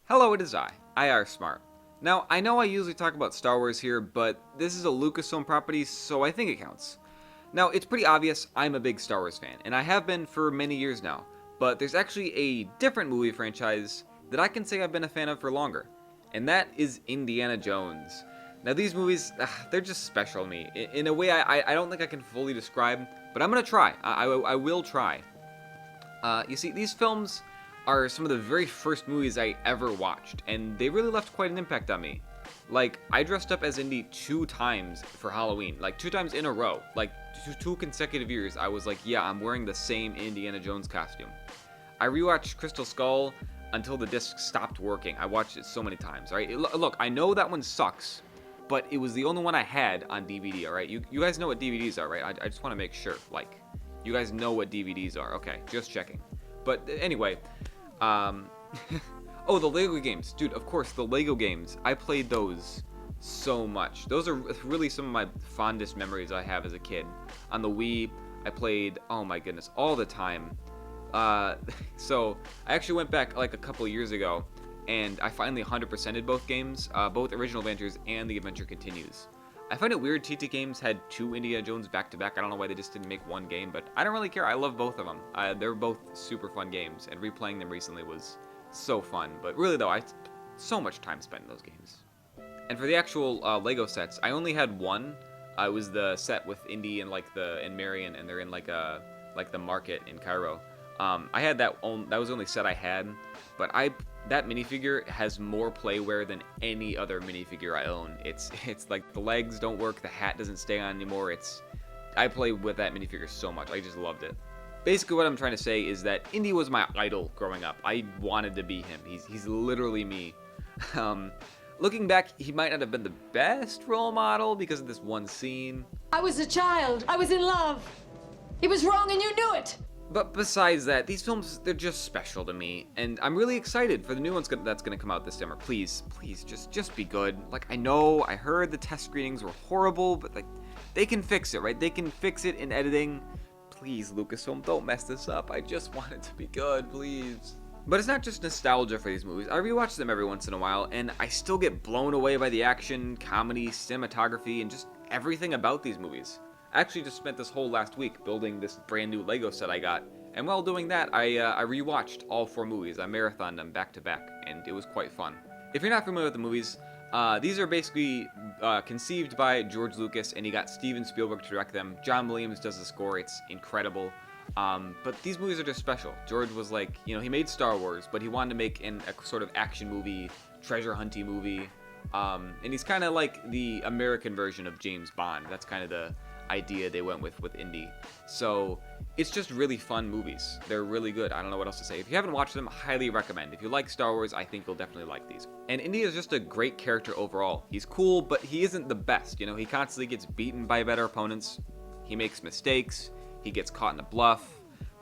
Hello, it is I, IR Smart. Now, I know I usually talk about Star Wars here, but this is a Lucasfilm property, so I think it counts. Now, it's pretty obvious I'm a big Star Wars fan, and I have been for many years now, but there's actually a different movie franchise that I can say I've been a fan of for longer, and that is Indiana Jones. Now, these movies, they're just special to me, in a way I don't think I can fully describe, but I'm gonna try. I will try. You see, these films are some of the very first movies I ever watched, and they really left quite an impact on me. Like, I dressed up as Indy 2 times for Halloween, like 2 times in a row. Like, two consecutive years, I was like, yeah, I'm wearing the same Indiana Jones costume. I rewatched Crystal Skull until the disc stopped working. I watched it so many times, alright? Look, I know that one sucks, but it was the only one I had on DVD, alright? You guys know what DVDs are, right? I just want to make sure, like, you guys know what DVDs are. Okay, just checking. But anyway, oh, the Lego games. Dude, of course, the Lego games. I played those so much. Those are really some of my fondest memories I have as a kid. On the Wii, I played, oh my goodness, all the time. So, I actually went back like a couple of years ago, and I finally 100%ed both games, both Original Adventures and The Adventure Continues. I find it weird TT Games had two Indiana Jones back to back. I don't know why they just didn't make one game, but I don't really care. I love both of them. They're both super fun games, and replaying them recently was so fun. But really though, I so much time spent in those games. And for the actual Lego sets, I only had one. It was the set with Indy and and Marion, and they're in like the market in Cairo. I had that was the only set I had, but that minifigure has more playware than any other minifigure I own. It's like the legs don't work, the hat doesn't stay on anymore. I play with that minifigure so much. I just loved it. Basically, what I'm trying to say is that Indy was my idol growing up. I wanted to be him. He's literally me. Looking back, he might not have been the best role model because of this one scene. I was a child. I was in love. It was wrong and you knew it. But besides that, these films, they're just special to me, and I'm really excited for the new ones that's going to come out this summer. Please, just be good. Like, I heard the test screenings were horrible, but like, they can fix it, right? They can fix it in editing. Please, Lucasfilm, don't mess this up. I just want it to be good, please. But it's not just nostalgia for these movies. I rewatch them every once in a while, and I still get blown away by the action, comedy, cinematography, and just everything about these movies. I actually just spent this whole last week building this brand new Lego set I got, and while doing that, I rewatched all 4 movies. I marathoned them back to back, and it was quite fun. If you're not familiar with the movies, these are basically conceived by George Lucas, and he got Steven Spielberg to direct them. John Williams does the score. It's incredible. But these movies are just special. George was like, he made Star Wars, but he wanted to make a sort of action movie, treasure hunting movie, and he's kind of like the American version of James Bond. That's kind of the idea they went with Indy. So it's just really fun movies. They're really good. I don't know what else to say. If you haven't watched them, highly recommend. If you like Star Wars, I think you'll definitely like these. And Indy is just a great character overall. He's cool, but he isn't the best. He constantly gets beaten by better opponents. He makes mistakes. He gets caught in a bluff.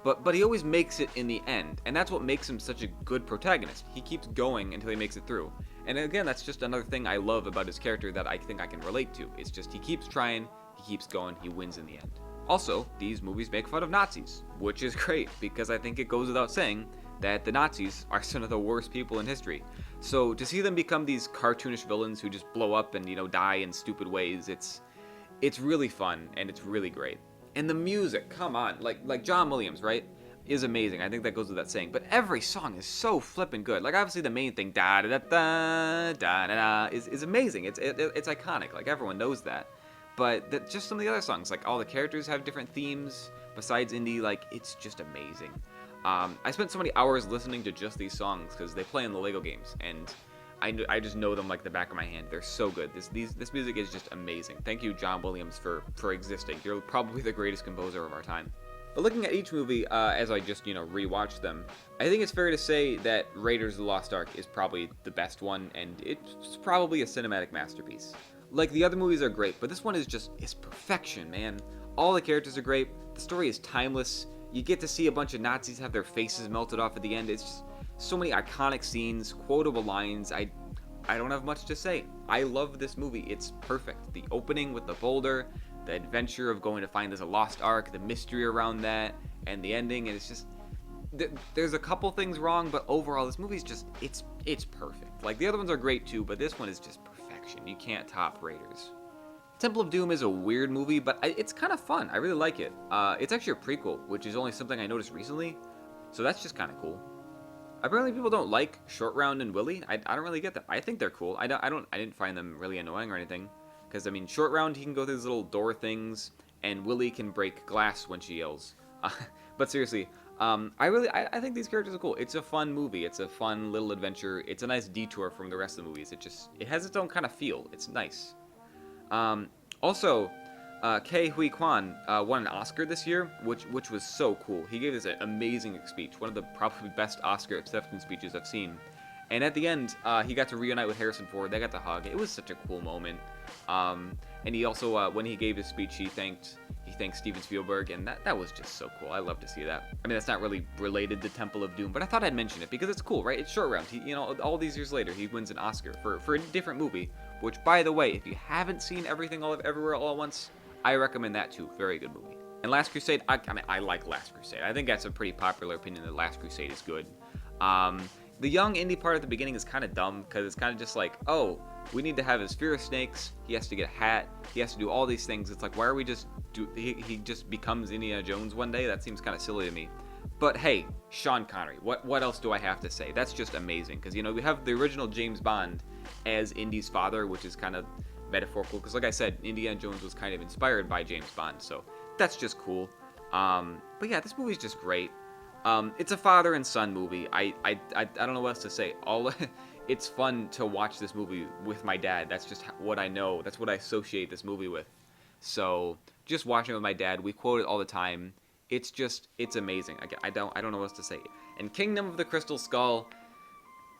But he always makes it in the end, and that's what makes him such a good protagonist. He keeps going until he makes it through. And again, that's just another thing I love about his character that I think I can relate to. It's just he keeps trying, he keeps going, he wins in the end. Also, these movies make fun of Nazis, which is great, because I think it goes without saying that the Nazis are some of the worst people in history. So to see them become these cartoonish villains who just blow up and, die in stupid ways, it's really fun, and it's really great. And the music, come on, like John Williams, right, is amazing. I think that goes without saying. But every song is so flippin' good. Like, obviously the main thing, da da da da da da da, is amazing. It's iconic. Like, everyone knows that. But just some of the other songs, like all the characters have different themes besides Indy. Like, it's just amazing. I spent so many hours listening to just these songs because they play in the Lego games, and I just know them like the back of my hand. They're so good. This music is just amazing. Thank you, John Williams, for existing. You're probably the greatest composer of our time. But looking at each movie, as I just, rewatched them, I think it's fair to say that Raiders of the Lost Ark is probably the best one, and it's probably a cinematic masterpiece. Like, the other movies are great, but this one is it's perfection, man. All the characters are great. The story is timeless. You get to see a bunch of Nazis have their faces melted off at the end. It's just so many iconic scenes, quotable lines. I don't have much to say. I love this movie. It's perfect. The opening with the boulder, the adventure of going to find this lost ark, the mystery around that, and the ending, and it's just there's a couple things wrong, but overall this movie's it's it's perfect. Like, the other ones are great too, but this one is just perfection. You can't top Raiders. Temple of Doom is a weird movie, but it's kind of fun. I really like it. It's actually a prequel, which is only something I noticed recently, so that's just kind of cool. Apparently, people don't like Short Round and Willie. I don't really get that. I think they're cool. I didn't find them really annoying or anything, because I mean, Short Round, he can go through these little door things, and Willie can break glass when she yells. But seriously, I think these characters are cool. It's a fun movie. It's a fun little adventure. It's a nice detour from the rest of the movies. It has its own kind of feel. It's nice. Also, Ke Huy Quan won an Oscar this year, which was so cool. He gave this an amazing speech, one of the probably best Oscar acceptance speeches I've seen. And at the end, he got to reunite with Harrison Ford. They got to hug. It was such a cool moment. And he also, when he gave his speech, he thanked Steven Spielberg, and that was just so cool. I love to see that. I mean, that's not really related to Temple of Doom, but I thought I'd mention it because it's cool, right? It's Short Round. All these years later, he wins an Oscar for a different movie. Which, by the way, if you haven't seen Everything Everywhere All at Once, I recommend that too. Very good movie. And Last Crusade, I like Last Crusade. I think that's a pretty popular opinion that Last Crusade is good. The young Indy part at the beginning is kind of dumb because it's kind of just like, oh, we need to have his fear of snakes. He has to get a hat. He has to do all these things. It's like, why are we just he just becomes Indiana Jones one day? That seems kind of silly to me. But hey, Sean Connery. What else do I have to say? That's just amazing because we have the original James Bond as Indy's father, which is kind of metaphorical because, like I said, Indiana Jones was kind of inspired by James Bond, so that's just cool. But yeah, this movie's just great. It's a father and son movie. I don't know what else to say. It's fun to watch this movie with my dad. That's just what I know. That's what I associate this movie with. So just watching it with my dad, we quote it all the time. It's amazing. I don't know what else to say. And Kingdom of the Crystal Skull,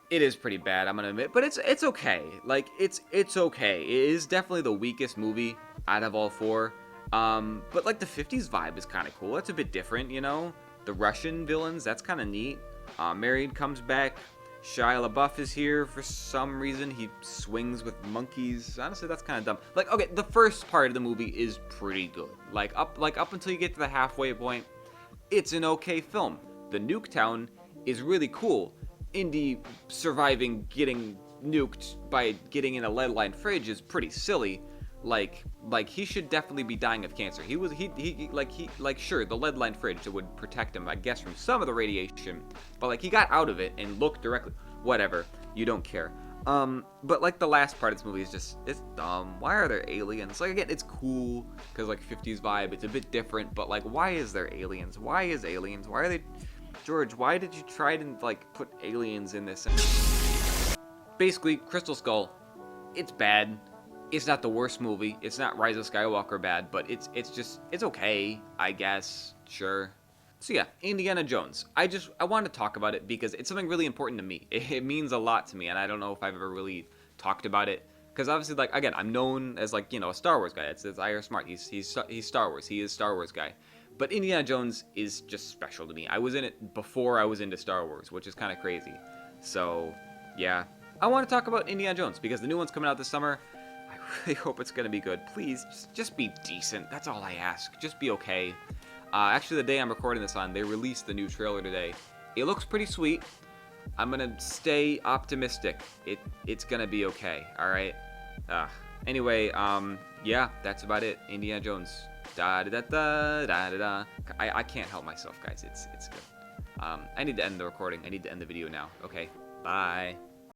it is pretty bad, I'm gonna admit, but it's okay. Like it's okay. It is definitely the weakest movie out of all four. But like the 50s vibe is kind of cool. It's a bit different, The Russian villains, that's kind of neat. Married comes back. Shia LaBeouf is here for some reason. He swings with monkeys. Honestly, that's kind of dumb. Like, okay, the first part of the movie is pretty good. Like up until you get to the halfway point, it's an okay film. The Nuketown is really cool. Indy surviving getting nuked by getting in a lead-lined fridge is pretty silly. Like he should definitely be dying of cancer. Sure, the lead-lined fridge would protect him, I guess, from some of the radiation, but like he got out of it and looked directly. Whatever, you don't care. But like the last part of this movie is it's dumb. Why are there aliens? Like again, it's cool because like 50s vibe, it's a bit different, but like why is there aliens? Why is aliens? Why are they? George, why did you try to like put aliens in this? Basically, Crystal Skull, it's bad. It's not the worst movie. It's not Rise of Skywalker bad, but it's okay, I guess. Sure. So yeah, Indiana Jones. I wanted to talk about it because it's something really important to me. It means a lot to me, and I don't know if I've ever really talked about it. Because obviously, like, again, I'm known as, like, a Star Wars guy. It's I.R. Smart. He's Star Wars. He is Star Wars guy. But Indiana Jones is just special to me. I was in it before I was into Star Wars, which is kind of crazy. So, yeah. I want to talk about Indiana Jones because the new one's coming out this summer. I really hope it's going to be good. Please, just be decent. That's all I ask. Just be okay. Actually, the day I'm recording this on, they released the new trailer today. It looks pretty sweet. I'm going to stay optimistic. It's going to be okay, all right? Anyway, yeah, that's about it. Indiana Jones. Da-da-da-da-da-da-da. I can't help myself, guys. It's good. I need to end the recording. I need to end the video now. Okay, bye.